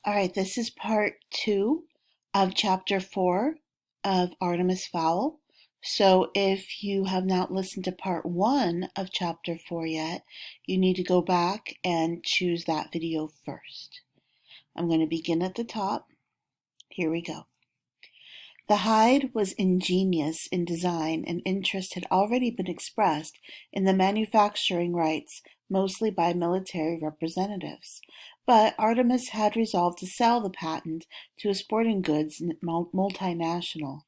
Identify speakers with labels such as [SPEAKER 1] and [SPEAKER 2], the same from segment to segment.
[SPEAKER 1] All right, this is part 2 of chapter 4 of Artemis Fowl. So if you have not listened to part 1 of chapter 4 yet, you need to go back and choose that video first. I'm going to begin at the top. Here we go. The hide was ingenious in design, and interest had already been expressed in the manufacturing rights, mostly by military representatives. But Artemis had resolved to sell the patent to a sporting goods multinational.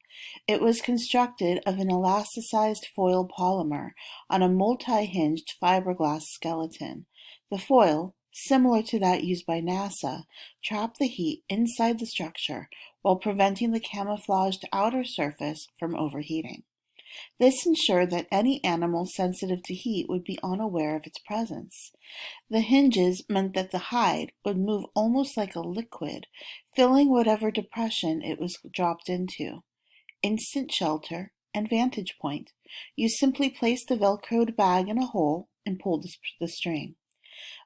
[SPEAKER 1] It was constructed of an elasticized foil polymer on a multi-hinged fiberglass skeleton. The foil, similar to that used by NASA, trapped the heat inside the structure while preventing the camouflaged outer surface from overheating. This ensured that any animal sensitive to heat would be unaware of its presence. The hinges meant that the hide would move almost like a liquid, filling whatever depression it was dropped into. Instant shelter and vantage point. You simply placed the velcroed bag in a hole and pulled the string.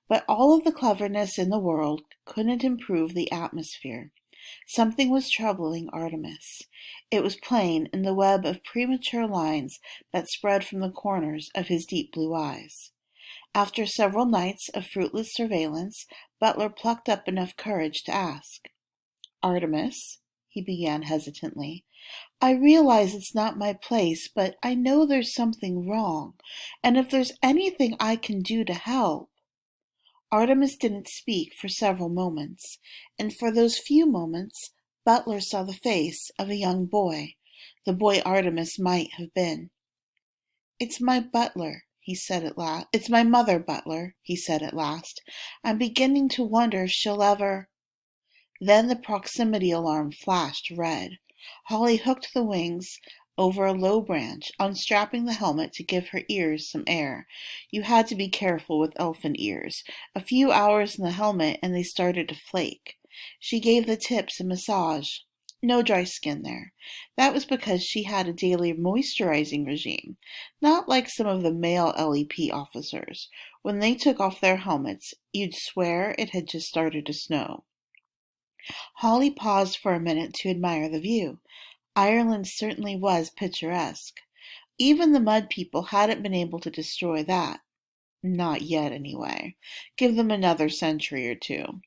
[SPEAKER 1] But all of the cleverness in the world couldn't improve the atmosphere. Something was troubling Artemis. It was plain in the web of premature lines that spread from the corners of his deep blue eyes. After several nights of fruitless surveillance, Butler plucked up enough courage to ask. "Artemis," he began hesitantly, "I realize it's not my place, but I know there's something wrong, and if there's anything I can do to help—" Artemis didn't speak for several moments, and for those few moments Butler saw the face of a young boy, the boy Artemis might have been. "It's my butler," he said at last. "It's my mother, Butler," he said at last. "I'm beginning to wonder if she'll ever—" Then the proximity alarm flashed red. Holly hooked the wings over a low branch, unstrapping the helmet to give her ears some air. You had to be careful with elfin ears. A few hours in the helmet and they started to flake. She gave the tips a massage. No dry skin there. That was because she had a daily moisturizing regime, not like some of the male LEP officers. When they took off their helmets, you'd swear it had just started to snow. Holly paused for a minute to admire the view. Ireland certainly was picturesque. Even the mud people hadn't been able to destroy that. Not yet, anyway. Give them another century or two.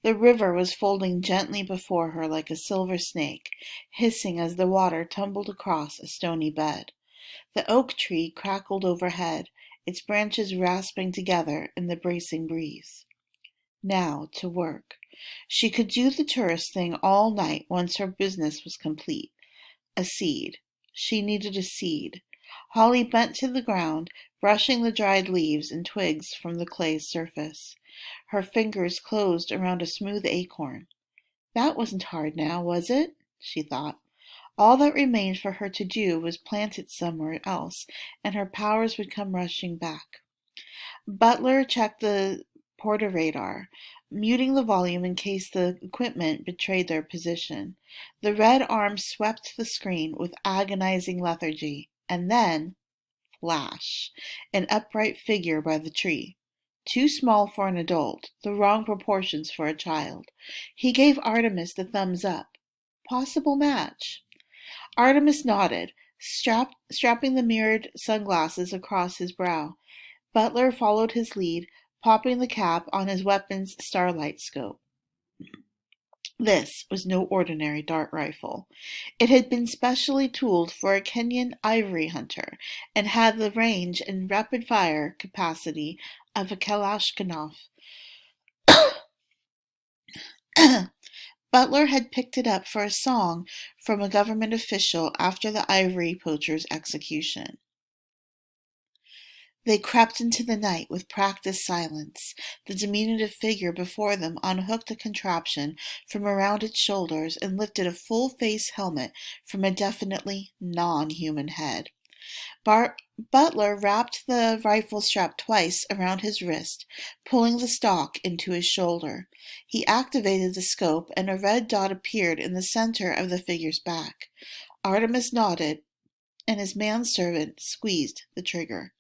[SPEAKER 1] The river was folding gently before her like a silver snake, hissing as the water tumbled across a stony bed. The oak tree crackled overhead, its branches rasping together in the bracing breeze. Now to work. She could do the tourist thing all night once her business was complete. A seed. She needed a seed. Holly bent to the ground, brushing the dried leaves and twigs from the clay's surface. Her fingers closed around a smooth acorn. That wasn't hard now, was it? She thought. All that remained for her to do was plant it somewhere else, and her powers would come rushing back. Butler checked the portaradar, muting the volume in case the equipment betrayed their position. The red arm swept the screen with agonizing lethargy, and then, flash, an upright figure by the tree. Too small for an adult, the wrong proportions for a child. He gave Artemis the thumbs up. Possible match. Artemis nodded, strapping the mirrored sunglasses across his brow. Butler followed his lead, popping the cap on his weapon's starlight scope. This was no ordinary dart rifle. It had been specially tooled for a Kenyan ivory hunter and had the range and rapid-fire capacity of a Kalashnikov. Butler had picked it up for a song from a government official after the ivory poacher's execution. They crept into the night with practiced silence. The diminutive figure before them unhooked a contraption from around its shoulders and lifted a full-face helmet from a definitely non-human head. Butler wrapped the rifle strap twice around his wrist, pulling the stock into his shoulder. He activated the scope, and a red dot appeared in the center of the figure's back. Artemis nodded, and his manservant squeezed the trigger.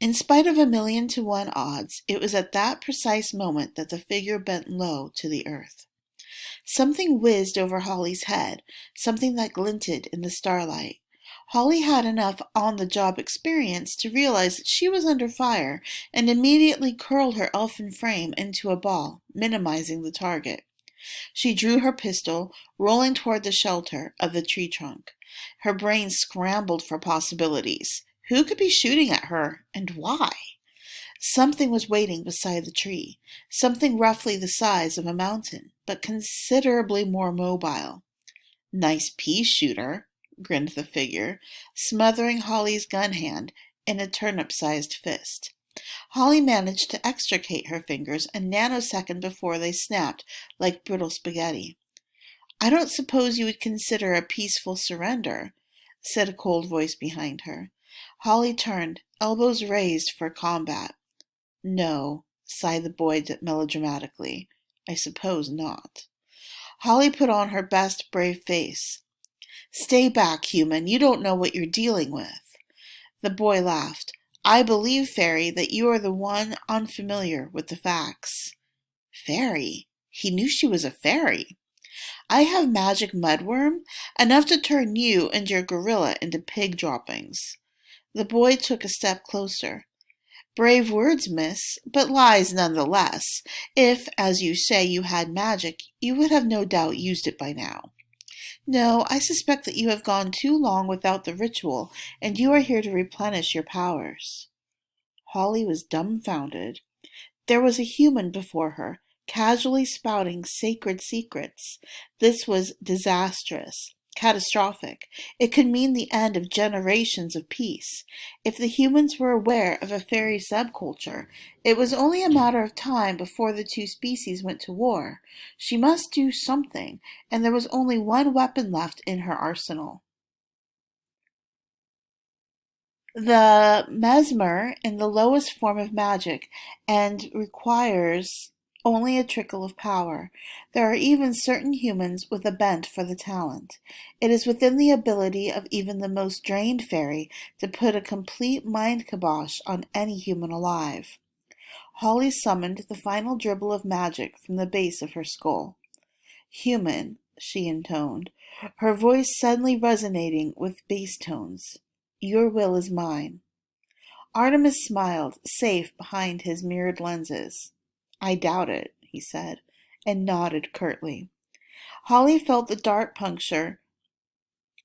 [SPEAKER 1] In spite of 1,000,000 to 1 odds, it was at that precise moment that the figure bent low to the earth. Something whizzed over Holly's head, something that glinted in the starlight. Holly had enough on-the-job experience to realize that she was under fire and immediately curled her elfin frame into a ball, minimizing the target. She drew her pistol, rolling toward the shelter of the tree trunk. Her brain scrambled for possibilities. Who could be shooting at her, and why? Something was waiting beside the tree, something roughly the size of a mountain, but considerably more mobile. "Nice pea shooter," grinned the figure, smothering Holly's gun hand in a turnip-sized fist. Holly managed to extricate her fingers a nanosecond before they snapped like brittle spaghetti. "I don't suppose you would consider a peaceful surrender," said a cold voice behind her. Holly turned, elbows raised for combat. "No," sighed the boy melodramatically. "I suppose not." Holly put on her best brave face. "Stay back, human. You don't know what you're dealing with." The boy laughed. "I believe, Fairy, that you are the one unfamiliar with the facts." Fairy? He knew she was a fairy. "I have magic mudworm, enough to turn you and your gorilla into pig droppings." The boy took a step closer. "Brave words, miss, but lies nonetheless. If, as you say, you had magic, you would have no doubt used it by now. No, I suspect that you have gone too long without the ritual, and you are here to replenish your powers." Holly was dumbfounded. There was a human before her, casually spouting sacred secrets. This was disastrous, catastrophic. It could mean the end of generations of peace. If the humans were aware of a fairy subculture, it was only a matter of time before the two species went to war. She must do something, and there was only one weapon left in her arsenal. The mesmer in the lowest form of magic and requires only a trickle of power. There are even certain humans with a bent for the talent. It is within the ability of even the most drained fairy to put a complete mind kibosh on any human alive. Holly summoned the final dribble of magic from the base of her skull. "Human," she intoned, her voice suddenly resonating with bass tones. "Your will is mine." Artemis smiled, safe behind his mirrored lenses. "I doubt it," he said, and nodded curtly. Holly felt the dart puncture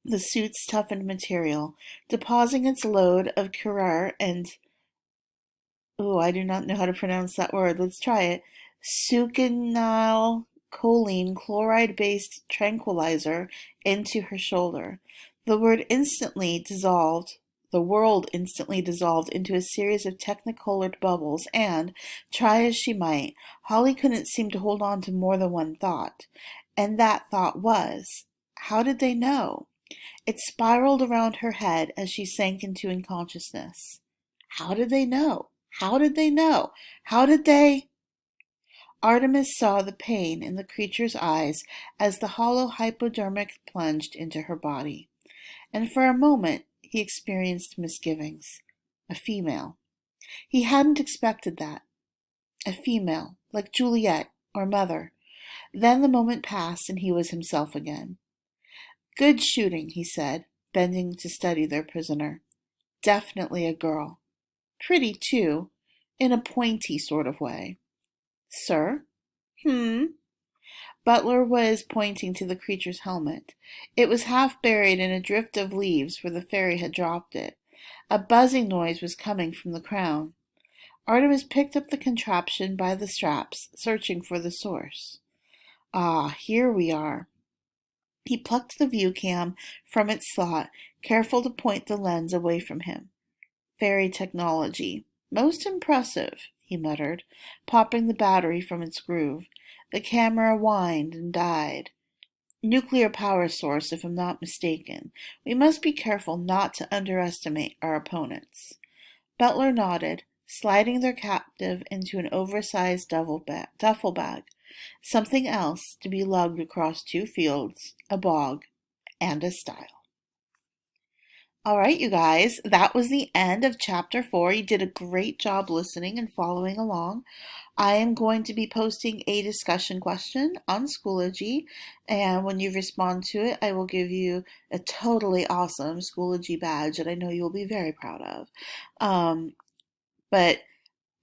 [SPEAKER 1] the suit's toughened material, depositing its load of curare and I do not know how to pronounce that word. Let's try it. Succinyl choline chloride-based tranquilizer into her shoulder. The world instantly dissolved into a series of technicolored bubbles, and, try as she might, Holly couldn't seem to hold on to more than one thought. And that thought was, how did they know? It spiraled around her head as she sank into unconsciousness. How did they know? How did they know? How did they? Artemis saw the pain in the creature's eyes as the hollow hypodermic plunged into her body. And for a moment he experienced misgivings. A female. He hadn't expected that. A female, like Juliet or Mother. Then the moment passed and he was himself again. "Good shooting," he said, bending to study their prisoner. "Definitely a girl. Pretty, too, in a pointy sort of way." "Sir?" Butler was pointing to the creature's helmet. It was half buried in a drift of leaves where the fairy had dropped it. A buzzing noise was coming from the crown. Artemis picked up the contraption by the straps, searching for the source. "Ah, here we are." He plucked the view cam from its slot, careful to point the lens away from him. "Fairy technology. Most impressive," he muttered, popping the battery from its groove. The camera whined and died. "Nuclear power source, if I'm not mistaken. We must be careful not to underestimate our opponents." Butler nodded, sliding their captive into an oversized duffel bag. Something else to be lugged across 2 fields, a bog, and a stile. All right, you guys, that was the end of chapter 4. You did a great job listening and following along. I am going to be posting a discussion question on Schoology, and when you respond to it, I will give you a totally awesome Schoology badge that I know you'll be very proud of. But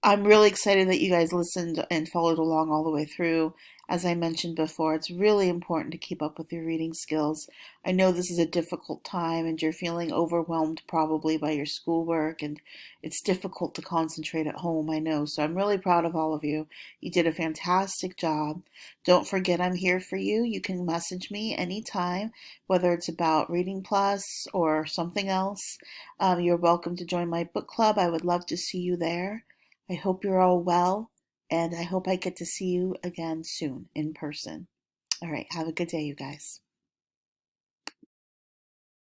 [SPEAKER 1] I'm really excited that you guys listened and followed along all the way through. As I mentioned before, it's really important to keep up with your reading skills. I know this is a difficult time and you're feeling overwhelmed probably by your schoolwork, and it's difficult to concentrate at home, I know. So I'm really proud of all of you. You did a fantastic job. Don't forget I'm here for you. You can message me anytime, whether it's about Reading Plus or something else. You're welcome to join my book club. I would love to see you there. I hope you're all well, and I hope I get to see you again soon in person. All right, have a good day, you guys.